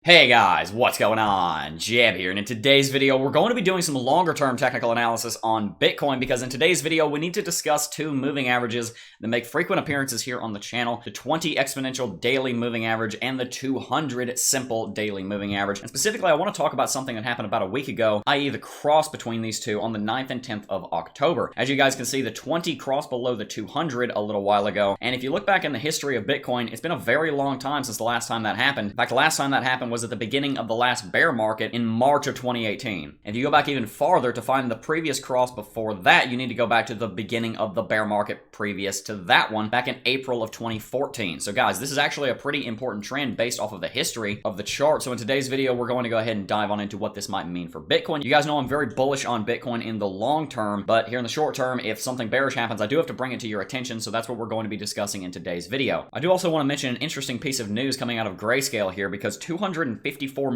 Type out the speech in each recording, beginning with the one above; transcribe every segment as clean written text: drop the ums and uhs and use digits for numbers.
Hey guys, what's going on? Jeb here, and in today's video, we're going to be doing some longer-term technical analysis on Bitcoin because in today's video, we need to discuss two moving averages that make frequent appearances here on the channel, the 20 exponential daily moving average and the 200 simple daily moving average. And specifically, I want to talk about something that happened about a week ago, i.e. the cross between these two on the 9th and 10th of October. As you guys can see, the 20 crossed below the 200 a little while ago, and if you look back in the history of Bitcoin, it's been a very long time since the last time that happened. In fact, the last time that happened was at the beginning of the last bear market in March of 2018. If you go back even farther to find the previous cross before that, you need to go back to the beginning of the bear market previous to that one back in April of 2014. So guys, this is actually a pretty important trend based off of the history of the chart. So in today's video, we're going to go ahead and dive on into what this might mean for Bitcoin. You guys know I'm very bullish on Bitcoin in the long term, but here in the short term, if something bearish happens, I do have to bring it to your attention. So that's what we're going to be discussing in today's video. I do also want to mention an interesting piece of news coming out of Grayscale here because $254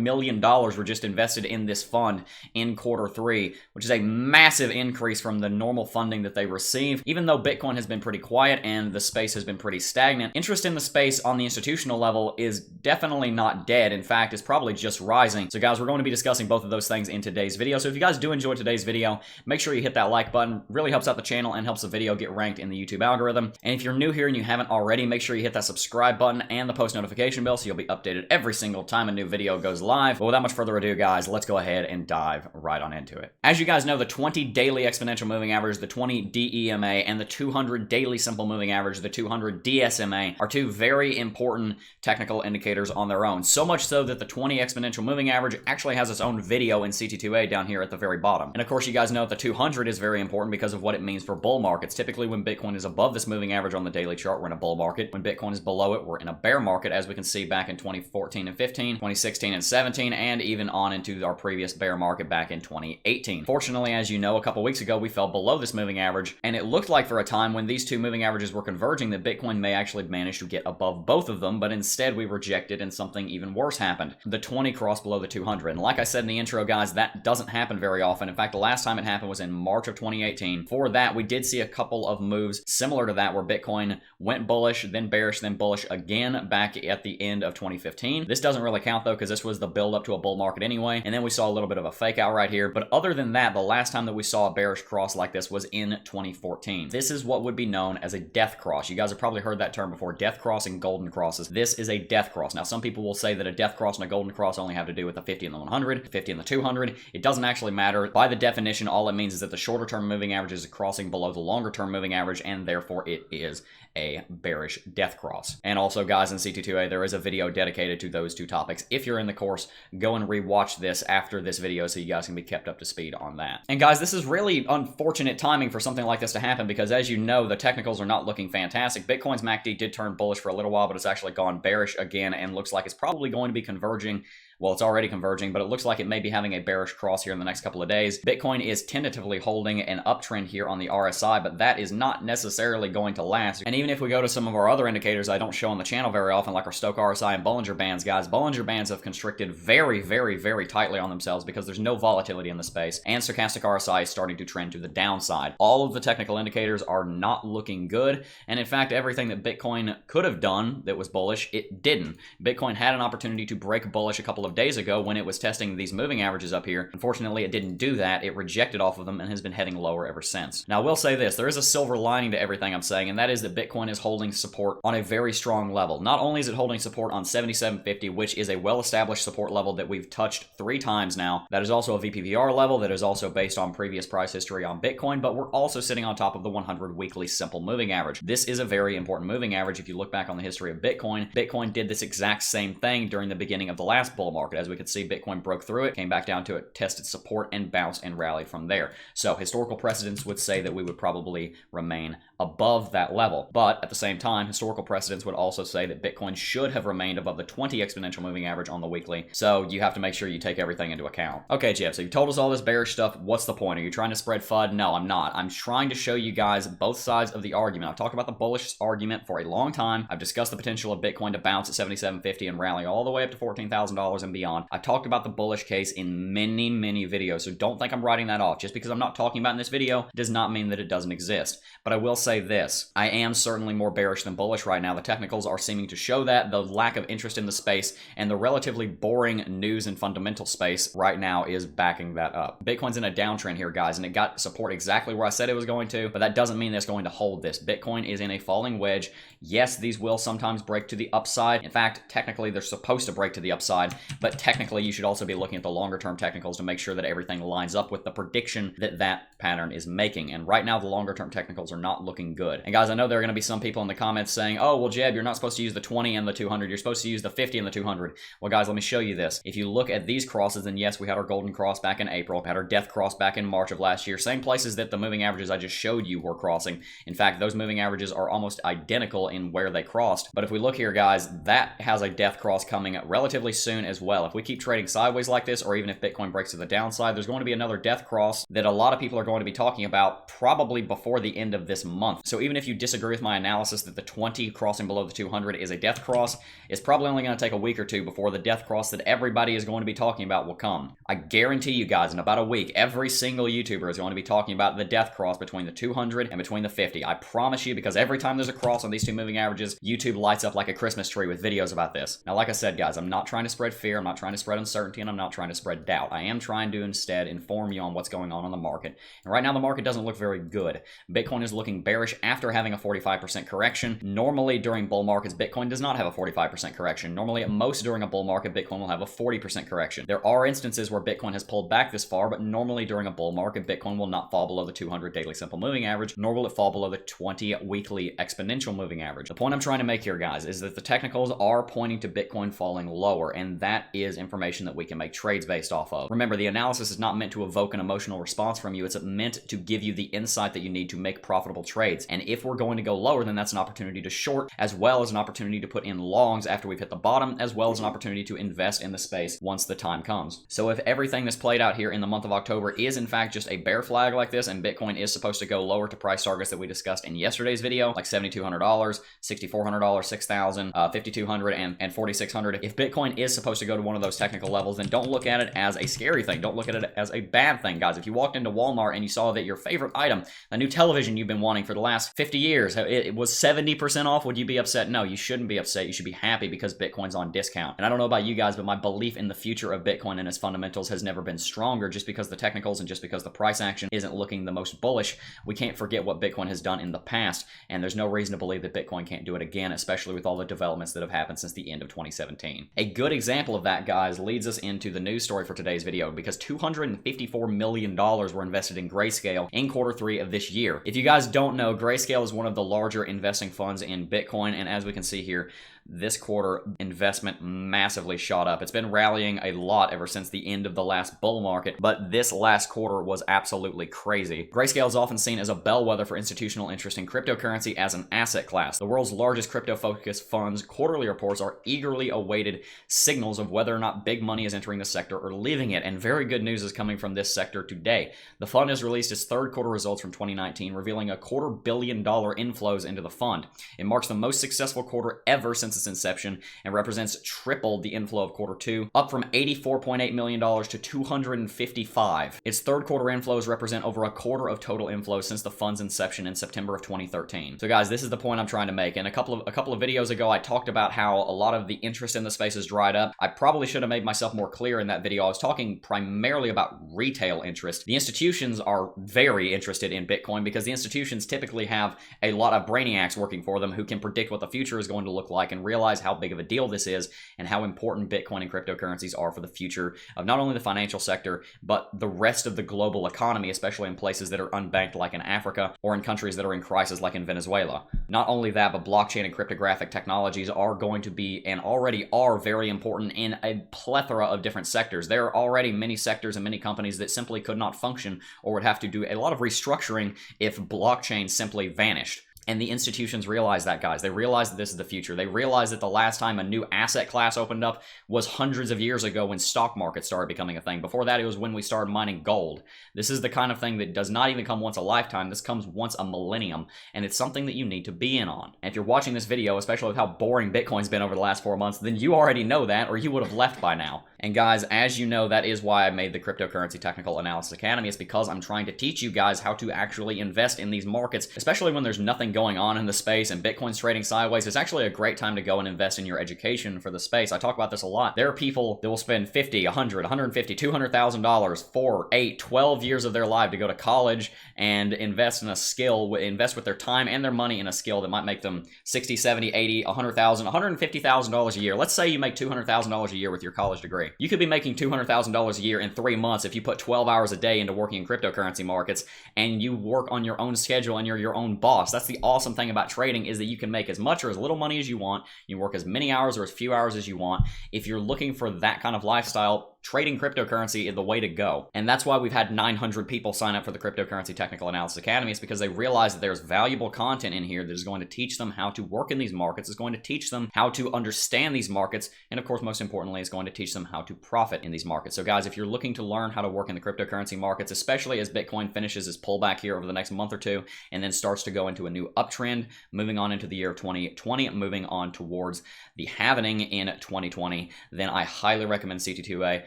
million were just invested in this fund in Q3, which is a massive increase from the normal funding that they receive. Even though Bitcoin has been pretty quiet and the space has been pretty stagnant, interest in the space on the institutional level is definitely not dead. In fact, it's probably just rising. So guys, we're going to be discussing both of those things in today's video. So if you guys do enjoy today's video, make sure you hit that like button. Really helps out the channel and helps the video get ranked in the YouTube algorithm. And if you're new here and you haven't already, make sure you hit that subscribe button and the post notification bell so you'll be updated every single time a new video goes live. But without much further ado, guys, let's go ahead and dive right on into it. As you guys know, the 20 daily exponential moving average, the 20 DEMA, and the 200 daily simple moving average, the 200 DSMA, are two very important technical indicators on their own. So much so that the 20 exponential moving average actually has its own video in CT2A down here at the very bottom. And of course, you guys know the 200 is very important because of what it means for bull markets. Typically, when Bitcoin is above this moving average on the daily chart, we're in a bull market. When Bitcoin is below it, we're in a bear market, as we can see back in 2014 and 15, 2016 and 17, and even on into our previous bear market back in 2018. Fortunately, as you know, a couple weeks ago, we fell below this moving average, and it looked like for a time when these two moving averages were converging that Bitcoin may actually manage to get above both of them, but instead we rejected and something even worse happened. The 20 crossed below the 200, and like I said in the intro, guys, that doesn't happen very often. In fact, the last time it happened was in March of 2018. For that, we did see a couple of moves similar to that where Bitcoin went bullish, then bearish, then bullish again back at the end of 2015. This doesn't really count though because this was the build up to a bull market anyway, and then we saw a little bit of a fake out right here. But other than that, the last time that we saw a bearish cross like this was in 2014. This is what would be known as a death cross. You guys have probably heard that term before, death cross and golden crosses. This is a death cross. Now, some people will say that a death cross and a golden cross only have to do with the 50 and the 100, 50 and the 200. It doesn't actually matter. By the definition, all it means is that the shorter term moving average is crossing below the longer term moving average, and therefore it is a bearish death cross. And also, guys, in CT2A, there is a video dedicated to those two topics. If you're in the course, go and rewatch this after this video so you guys can be kept up to speed on that. And guys, this is really unfortunate timing for something like this to happen because, as you know, the technicals are not looking fantastic. Bitcoin's MACD did turn bullish for a little while, but it's actually gone bearish again and looks like it's probably going to be converging. Well, it's already converging, but it looks like it may be having a bearish cross here in the next couple of days. Bitcoin is tentatively holding an uptrend here on the RSI, but that is not necessarily going to last. And even if we go to some of our other indicators I don't show on the channel very often, like our Stochastic RSI and Bollinger Bands, guys, Bollinger Bands have constricted very, very, very tightly on themselves because there's no volatility in the space, and Stochastic RSI is starting to trend to the downside. All of the technical indicators are not looking good, and in fact, everything that Bitcoin could have done that was bullish, it didn't. Bitcoin had an opportunity to break bullish a couple of days ago when it was testing these moving averages up here. Unfortunately, it didn't do that. It rejected off of them and has been heading lower ever since. Now, I will say this, there is a silver lining to everything I'm saying, and that is that Bitcoin is holding support on a very strong level. Not only is it holding support on 7750, which is a well-established support level that we've touched 3 times now. That is also a VPVR level that is also based on previous price history on Bitcoin, but we're also sitting on top of the 100 weekly simple moving average. This is a very important moving average. If you look back on the history of Bitcoin, Bitcoin did this exact same thing during the beginning of the last bull market. As we could see, Bitcoin broke through it, came back down to it, tested support, and bounced and rallied from there. So historical precedents would say that we would probably remain above that level. But at the same time, historical precedents would also say that Bitcoin should have remained above the 20 exponential moving average on the weekly. So you have to make sure you take everything into account. Okay, Jeff, so you told us all this bearish stuff. What's the point? Are you trying to spread FUD? No, I'm not. I'm trying to show you guys both sides of the argument. I've talked about the bullish argument for a long time. I've discussed the potential of Bitcoin to bounce at 7750 and rally all the way up to $14,000 and beyond. I've talked about the bullish case in many, many videos, so don't think I'm writing that off. Just because I'm not talking about in this video does not mean that it doesn't exist. But I will say say this. I am certainly more bearish than bullish right now. The technicals are seeming to show that. The lack of interest in the space and the relatively boring news and fundamental space right now is backing that up. Bitcoin's in a downtrend here, guys, and it got support exactly where I said it was going to, but that doesn't mean that's going to hold this. Bitcoin is in a falling wedge. Yes, these will sometimes break to the upside. In fact, technically, they're supposed to break to the upside, but technically, you should also be looking at the longer-term technicals to make sure that everything lines up with the prediction that that pattern is making. And right now, the longer-term technicals are not looking good. And guys, I know there are going to be some people in the comments saying, oh, well, Jeb, you're not supposed to use the 20 and the 200. You're supposed to use the 50 and the 200. Well, guys, let me show you this. If you look at these crosses, then yes, we had our golden cross back in April, had our death cross back in March of last year. Same places that the moving averages I just showed you were crossing. In fact, those moving averages are almost identical in where they crossed. But if we look here, guys, that has a death cross coming relatively soon as well. If we keep trading sideways like this, or even if Bitcoin breaks to the downside, there's going to be another death cross that a lot of people are going to be talking about probably before the end of this month. So even if you disagree with my analysis that the 20 crossing below the 200 is a death cross, it's probably only going to take a week or two before the death cross that everybody is going to be talking about will come. I guarantee you guys, in about a week, every single YouTuber is going to be talking about the death cross between the 200 and between the 50. I promise you, because every time there's a cross on these two moving averages, YouTube lights up like a Christmas tree with videos about this. Now, like I said, guys, I'm not trying to spread fear, I'm not trying to spread uncertainty, and I'm not trying to spread doubt. I am trying to instead inform you on what's going on in the market. And right now, the market doesn't look very good. Bitcoin is looking bearish after having a 45% correction. Normally, during bull markets, Bitcoin does not have a 45% correction. Normally, at most during a bull market, Bitcoin will have a 40% correction. There are instances where Bitcoin has pulled back this far, but normally during a bull market, Bitcoin will not fall below the 200 daily simple moving average, nor will it fall below the 20 weekly exponential moving average. The point I'm trying to make here, guys, is that the technicals are pointing to Bitcoin falling lower, and that is information that we can make trades based off of. Remember, the analysis is not meant to evoke an emotional response from you. It's meant to give you the insight that you need to make profitable trades. And if we're going to go lower, then that's an opportunity to short, as well as an opportunity to put in longs after we've hit the bottom, as well as an opportunity to invest in the space once the time comes. So if everything that's played out here in the month of October is in fact just a bear flag like this, and Bitcoin is supposed to go lower to price targets that we discussed in yesterday's video, like $7,200, $6,400, $6,000, $5,200, and $4,600. If Bitcoin is supposed to go to one of those technical levels, then don't look at it as a scary thing. Don't look at it as a bad thing, guys. If you walked into Walmart and you saw that your favorite item, a new television you've been wanting for the last 50 years, it was 70% off, would you be upset? No, you shouldn't be upset. You should be happy because Bitcoin's on discount. And I don't know about you guys, but my belief in the future of Bitcoin and its fundamentals has never been stronger. Just because the technicals and just because the price action isn't looking the most bullish, we can't forget what Bitcoin has done in the past, and there's no reason to believe that Bitcoin can't do it again, especially with all the developments that have happened since the end of 2017. A good example of that, guys, leads us into the news story for today's video, because $254 million were invested in Grayscale in Q3 of this year. If you guys don't know, Grayscale is one of the larger investing funds in Bitcoin, and as we can see here, this quarter investment massively shot up. It's been rallying a lot ever since the end of the last bull market, but this last quarter was absolutely crazy. Grayscale is often seen as a bellwether for institutional interest in cryptocurrency as an asset class. The world's largest crypto-focused funds' quarterly reports are eagerly awaited signals of whether or not big money is entering the sector or leaving it, and very good news is coming from this sector today. The fund has released its third quarter results from 2019, revealing $250 million inflows into the fund. It marks the most successful quarter ever since its inception and represents triple the inflow of Q2, up from $84.8 million to $255. Its third quarter inflows represent over a quarter of total inflows since the fund's inception in September of 2013. So guys, this is the point I'm trying to make. And a couple of videos ago, I talked about how a lot of the interest in the space has dried up. I probably should have made myself more clear in that video. I was talking primarily about retail interest. The institutions are very interested in Bitcoin because the institutions typically have a lot of brainiacs working for them who can predict what the future is going to look like and realize how big of a deal this is and how important Bitcoin and cryptocurrencies are for the future of not only the financial sector, but the rest of the global economy, especially in places that are unbanked like in Africa or in countries that are in crisis like in Venezuela. Not only that, but blockchain and cryptographic technologies are going to be and already are very important in a plethora of different sectors. There are already many sectors and many companies that simply could not function or would have to do a lot of restructuring if blockchain simply vanished. And the institutions realize that, guys. They realize that this is the future. They realize that the last time a new asset class opened up was hundreds of years ago when stock markets started becoming a thing. Before that, it was when we started mining gold. This is the kind of thing that does not even come once a lifetime. This comes once a millennium, and it's something that you need to be in on. And if you're watching this video, especially with how boring Bitcoin's been over the last 4 months, then you already know that, or you would have left by now. And guys, as you know, that is why I made the Cryptocurrency Technical Analysis Academy. It's because I'm trying to teach you guys how to actually invest in these markets, especially when there's nothing going on in the space and Bitcoin's trading sideways. It's actually a great time to go and invest in your education for the space. I talk about this a lot. There are people that will spend $50, $100, $150, $200,000, 4, 8, 12 years of their life to go to college and invest in a skill, invest with their time and their money in a skill that might make them $60, $70, $80, $100,000, $150,000 a year. Let's say you make $200,000 a year with your college degree. You could be making $200,000 a year in 3 months if you put 12 hours a day into working in cryptocurrency markets and you work on your own schedule and you're your own boss. That's the awesome thing about trading, is that you can make as much or as little money as you want. You work as many hours or as few hours as you want. If you're looking for that kind of lifestyle, trading cryptocurrency is the way to go. And that's why we've had 900 people sign up for the Cryptocurrency Technical Analysis Academy. It's because they realize that there's valuable content in here that is going to teach them how to work in these markets, is going to teach them how to understand these markets, and of course, most importantly, is going to teach them how to profit in these markets. So guys, if you're looking to learn how to work in the cryptocurrency markets, especially as Bitcoin finishes its pullback here over the next month or two, and then starts to go into a new uptrend, moving on into the year of 2020, moving on towards the halvening in 2020, then I highly recommend CT2A.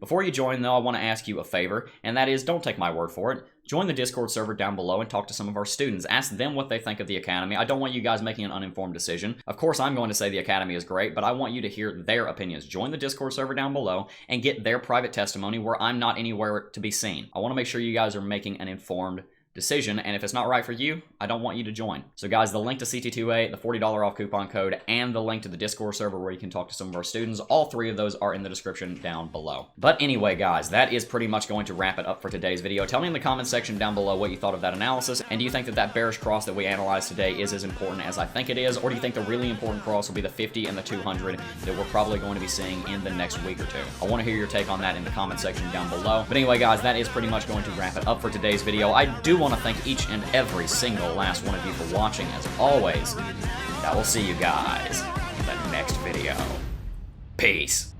Before you join, though, I want to ask you a favor, and that is, don't take my word for it. Join the Discord server down below and talk to some of our students. Ask them what they think of the Academy. I don't want you guys making an uninformed decision. Of course, I'm going to say the Academy is great, but I want you to hear their opinions. Join the Discord server down below and get their private testimony where I'm not anywhere to be seen. I want to make sure you guys are making an informed decision, and if it's not right for you, I don't want you to join. So guys, the link to CT2A, the $40 off coupon code, and the link to the Discord server where you can talk to some of our students, all three of those are in the description down below. But anyway, guys, that is pretty much going to wrap it up for today's video. Tell me in the comment section down below what you thought of that analysis, and do you think that that bearish cross that we analyzed today is as important as I think it is, or do you think the really important cross will be the 50 and the 200 that we're probably going to be seeing in the next week or two? I want to hear your take on that in the comment section down below. But anyway, guys, that is pretty much going to wrap it up for today's video. I do want to thank each and every single last one of you for watching, as always. I will see you guys in the next video. Peace.